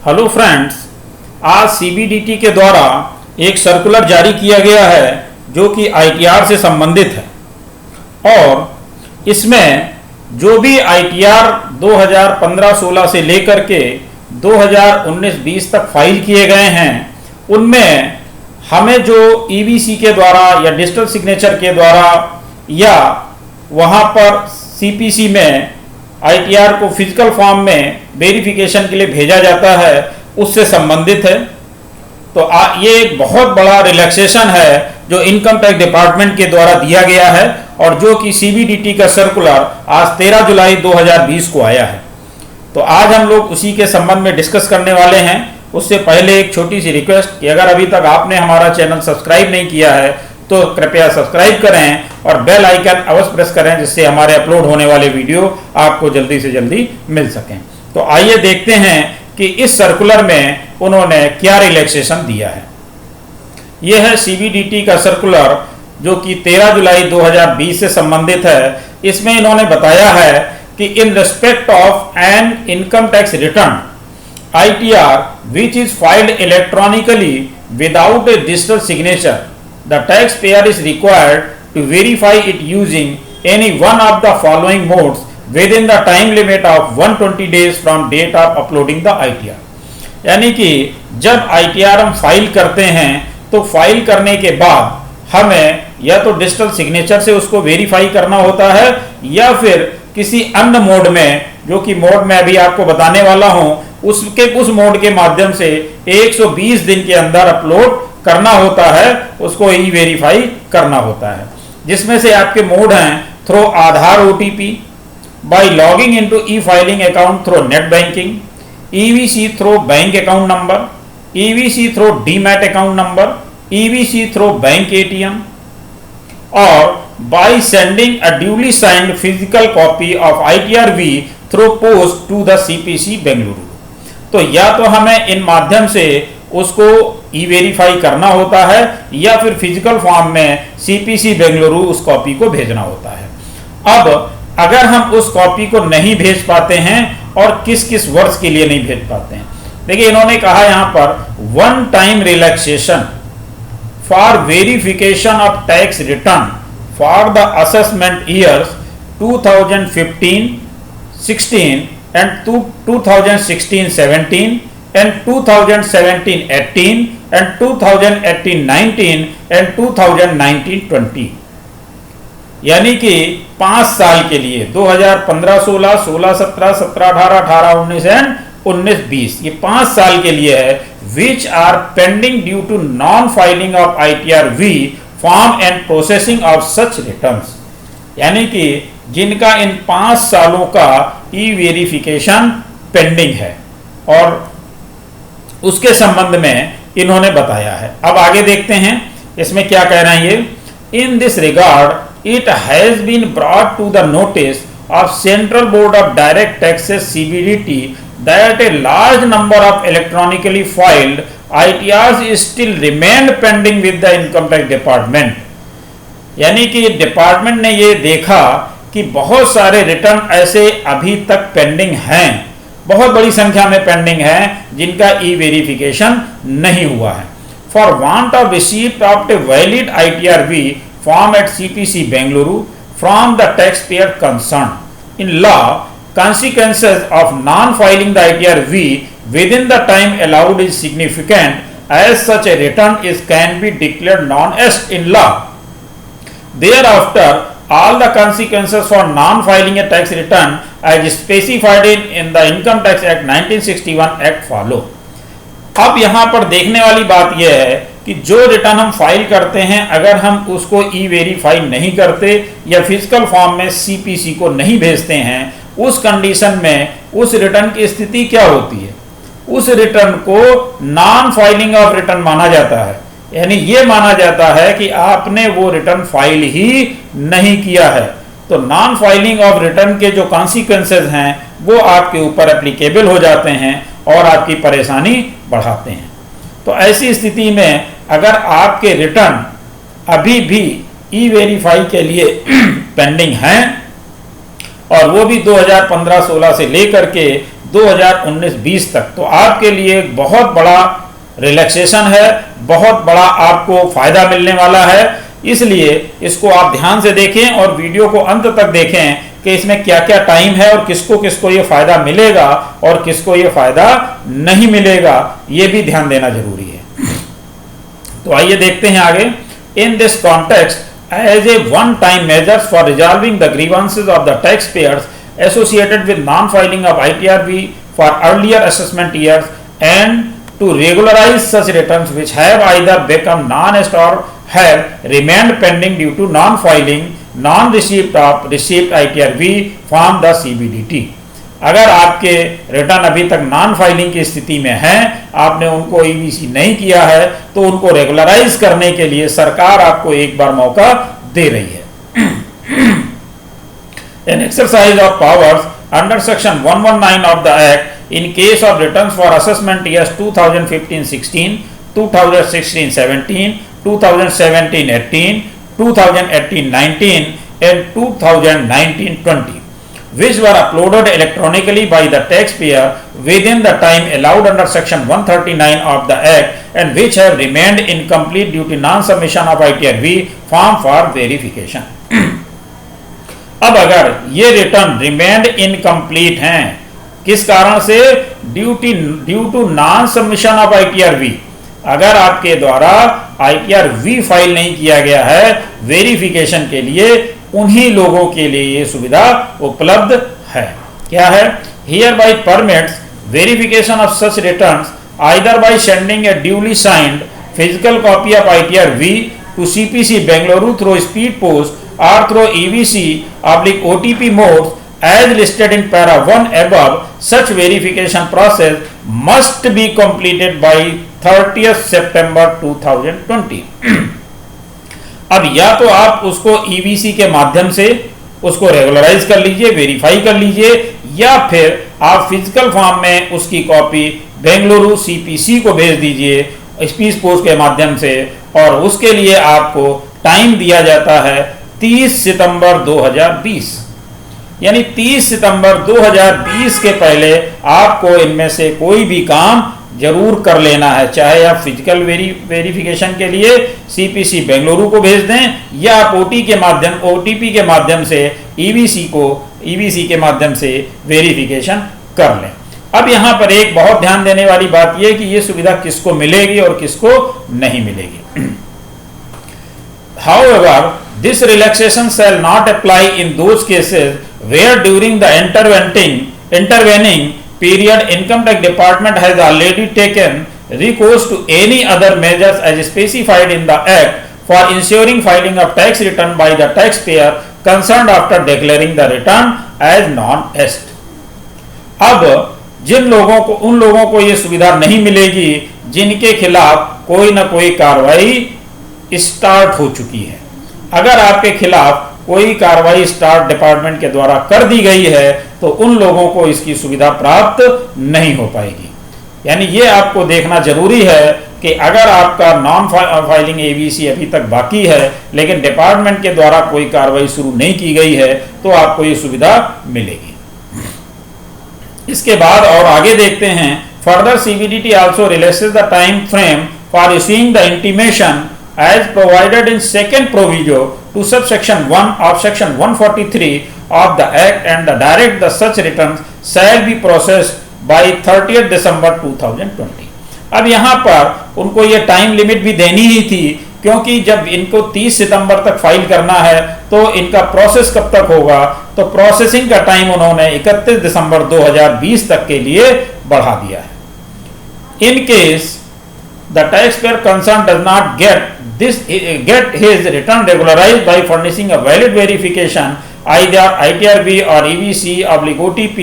Hello friends, आज CBDT के द्वारा एक सर्कुलर जारी किया गया है जो कि आईटीआर से संबंधित है और इसमें जो भी आईटीआर 2015-16 से लेकर के 2019-20 तक फाइल किए गए हैं उनमें हमें जो ईवीसी के द्वारा या डिजिटल सिग्नेचर के द्वारा या वहाँ पर सीपीसी में आईटीआर को फिजिकल फॉर्म में वेरिफिकेशन के लिए भेजा जाता है उससे संबंधित है। तो ये एक बहुत बड़ा रिलैक्सेशन है जो इनकम टैक्स डिपार्टमेंट के द्वारा दिया गया है और जो कि सीबीडीटी का सर्कुलर आज 13 जुलाई 2020 को आया है। तो आज हम लोग उसी के संबंध में डिस्कस करने वाले हैं। उससे पहले एक छोटी सी रिक्वेस्ट कि अगर अभी तक आपने हमारा चैनल सब्सक्राइब नहीं किया है तो कृपया सब्सक्राइब करें और बेल आइकन अवश्य प्रेस करें जिससे हमारे अपलोड होने वाले वीडियो आपको जल्दी से जल्दी मिल सकें। तो आइए देखते हैं कि इस सर्कुलर में उन्होंने क्या रिलैक्सेशन दिया है। यह है सीबीडीटी का सर्कुलर जो कि 13 जुलाई 2020 से संबंधित है। इसमें इन्होंने बताया है कि in respect of an income tax return ITR which is filed electronically without a digital signature, the taxpayer is required to verify it using any one of the following modes within the time limit of 120 days from date of uploading the ITR। यानी कि जब ITR हम file करते हैं तो file करने के बाद हमें या तो डिजिटल सिग्नेचर से उसको वेरीफाई करना होता है या फिर किसी अन्य मोड में, जो कि मोड मैं अभी आपको बताने वाला हूं, उस मोड के माध्यम से 120 दिन के अंदर अपलोड करना होता है, उसको ई वेरीफाई करना होता है। जिसमें से आपके मोड हैं through Aadhaar OTP, by logging into e filing account through net banking, EVC through bank account number, EVC through demat account number, EVC through bank ATM और by sending a duly signed physical copy of ITR-V through post to the CPC Bengaluru. तो या तो हमें इन माध्यम से उसको ई verify करना होता है या फिर फिजिकल फॉर्म में CPC बेंगलुरु उस कॉपी को भेजना होता है। अब अगर हम उस कॉपी को नहीं भेज पाते हैं और किस किस वर्ष के लिए नहीं भेज पाते हैं, देखिए इन्होंने कहा यहाँ पर one time relaxation for verification of tax return for the assessment years 2015, 16 and 2016, 17 and 2017, 18 and 2018, 19 and 2019, 20। यानी कि 5 साल के लिए 2015-16, 16-17, 17-18, 18-19 एंड 19-20 ये 5 साल के लिए है। Which are pending due to non filing of ITR-V form and processing of such returns. यानी कि जिनका इन 5 सालों का ई वेरिफिकेशन पेंडिंग है और उसके संबंध में इन्होंने बताया है। अब आगे देखते हैं इसमें क्या कह रहे हैं ये। In this regard it has been brought to the notice of central board of direct taxes CBDT that a large number of electronically filed ITRs still remained pending with the income tax department। यानी कि department ने ये देखा कि बहुत सारे return ऐसे अभी तक पेंडिंग हैं, बहुत बड़ी संख्या में पेंडिंग हैं जिनका ई वेरिफिकेशन नहीं हुआ है। For want of receipt of a valid ITR-V form at CPC Bengaluru from the taxpayer concerned in law, consequences of non-filing the ITR-V within the time allowed is significant as such a return can be declared non-est in law. Thereafter, all the consequences for non-filing a tax return as specified in the Income Tax Act 1961 Act follow। अब यहाँ पर देखने वाली बात यह है कि जो रिटर्न हम फाइल करते हैं अगर हम उसको ई वेरीफाई नहीं करते या फिजिकल फॉर्म में CPC को नहीं भेजते हैं, उस कंडीशन में उस रिटर्न की स्थिति क्या होती है, उस रिटर्न को नॉन फाइलिंग ऑफ रिटर्न माना जाता है। यानी ये माना जाता है कि आपने वो रिटर्न फाइल ही नहीं किया है। तो नॉन फाइलिंग ऑफ रिटर्न के जो कॉन्सिक्वेंसेज हैं वो आपके ऊपर एप्लीकेबल हो जाते हैं और आपकी परेशानी बढ़ाते हैं। तो ऐसी स्थिति में अगर आपके रिटर्न अभी भी ई वेरीफाई के लिए पेंडिंग हैं और वो भी 2015-16 से लेकर के 2019-20 तक। तो आपके लिए एक बहुत बड़ा रिलैक्सेशन है, बहुत बड़ा आपको फायदा मिलने वाला है। इसलिए इसको आप ध्यान से देखें और वीडियो को अंत तक देखें कि इसमें क्या क्या टाइम है और किसको किसको ये फायदा मिलेगा और किसको ये फायदा नहीं मिलेगा, ये भी ध्यान देना जरूरी है। तो आइए देखते हैं आगे। In this context, as a one-time measures for resolving the grievances of the taxpayers associated with non-filing of ITRV for earlier assessment years and to regularize such returns which have either become non-est or have remained pending due to non-filing, non-receipt of received ITRV from the CBDT। अगर आपके return अभी तक non filing की स्थिति में हैं, आपने उनको ईवीसी नहीं किया है, तो उनको रेगुलराइज करने के लिए सरकार आपको एक बार मौका दे रही है। An exercise of powers under section 119 of the act in case of returns for assessment years 2015-16, 2016-17, 2017-18, 2018-19 and 2019-20 which were uploaded electronically by the taxpayer within the time allowed under section 139 of the act and which have remained incomplete due to non-submission of ITRV form for verification। अब अगर ये return remained incomplete हैं, किस कारण से? Due to non submission of ITRV। अगर आपके द्वारा ITRV फाइल नहीं किया गया है वेरिफिकेशन के लिए, उन्हीं लोगों के लिए ये सुविधा उपलब्ध है। क्या है? Hereby permits verification of such returns either by sending a duly signed physical copy of ITRV to CPC Bengaluru through speed post और through EVC/OTP modes as listed in para 1 above। such verification process must be completed by 30th September 2020। अब या तो आप उसको EVC के माध्यम से उसको रेगुलराइज कर लीजिए, वेरीफाई कर लीजिए, या फिर आप फिजिकल फॉर्म में उसकी कॉपी बेंगलुरु CPC को भेज दीजिए स्पीड पोस्ट के माध्यम से, और उसके लिए आपको टाइम दिया जाता है 30 सितंबर 2020। यानी 30 सितंबर 2020 के पहले आपको इनमें से कोई भी काम जरूर कर लेना है, चाहे आप फिजिकल वेरिफिकेशन के लिए CPC बेंगलुरु को भेज दें या आप OTP के माध्यम से EVC के माध्यम से वेरिफिकेशन कर लें। अब यहाँ पर एक बहुत ध्यान देने वाली बात यह कि ये सुविधा किसको मिलेगी और किसको नहीं मिलेगी। However, this relaxation shall not apply in those cases where during the intervening period income tax department has already taken recourse to any other measures as specified in the act for ensuring filing of tax return by the taxpayer concerned after declaring the return as non-est। अब उन लोगों को ये सुविधा नहीं मिलेगी जिनके खिलाफ कोई ना कोई कार्रवाई स्टार्ट हो चुकी है। अगर आपके खिलाफ कोई कार्रवाई स्टार्ट डिपार्टमेंट के द्वारा कर दी गई है तो उन लोगों को इसकी सुविधा प्राप्त नहीं हो पाएगी। यानी ये आपको देखना जरूरी है कि अगर आपका नॉन फाइलिंग EVC अभी तक बाकी है लेकिन डिपार्टमेंट के द्वारा कोई कार्रवाई शुरू नहीं की गई है तो आपको ये सुविधा मिलेगी। इसके बाद और आगे देखते हैं। Further CBDT also relaxes the time frame for issuing the intimation as provided in second proviso to subsection 1 of section 143 of the act and the direct the such returns shall be processed by 30th December 2020। अब यहाँ पर उनको ये time limit भी देनी ही थी, क्योंकि जब इनको 30 सितंबर तक फाइल करना है तो इनका प्रोसेस कब तक होगा, तो प्रोसेसिंग का टाइम उन्होंने 31 दिसंबर 2020 तक के लिए बढ़ा दिया है। In case the taxpayer concerned does not get his return regularized by furnishing a valid verification either ITRV or EVC/OTP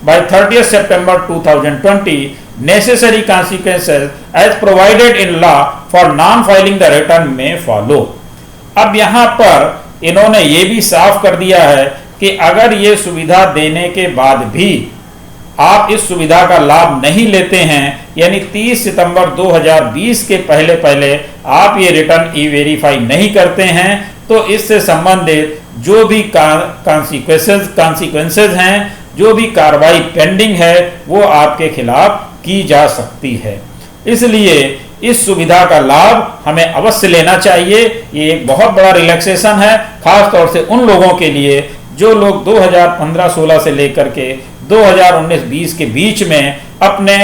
by 30th September 2020, necessary consequences as provided in law for non-filing the return may follow। अब यहाँ पर इन्होंने ये भी साफ कर दिया है कि अगर ये सुविधा देने के बाद भी आप इस सुविधा का लाभ नहीं लेते हैं, यानी 30 सितंबर 2020 के पहले आप ये रिटर्न ई-वेरीफाई नहीं करते हैं, तो इससे संबंधित जो भी कॉन्सिक्वेंसेज हैं, जो भी कार्रवाई पेंडिंग है वो आपके खिलाफ की जा सकती है। इसलिए इस सुविधा का लाभ हमें अवश्य लेना चाहिए। ये एक बहुत बड़ा रिलैक्सेशन है, खास तौर से उन लोगों के लिए जो लोग 2015-16 से लेकर के 2019-20 के बीच में अपने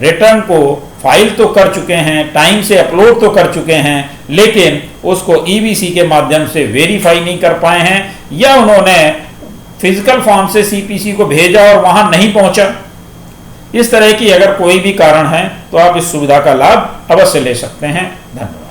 रिटर्न को फाइल तो कर चुके हैं, टाइम से अपलोड तो कर चुके हैं, लेकिन उसको ईबीसी के माध्यम से वेरीफाई नहीं कर पाए हैं, या उन्होंने फिजिकल फॉर्म से सीपीसी को भेजा और वहां नहीं पहुंचा। इस तरह की अगर कोई भी कारण है तो आप इस सुविधा का लाभ अवश्य ले सकते हैं। धन्यवाद।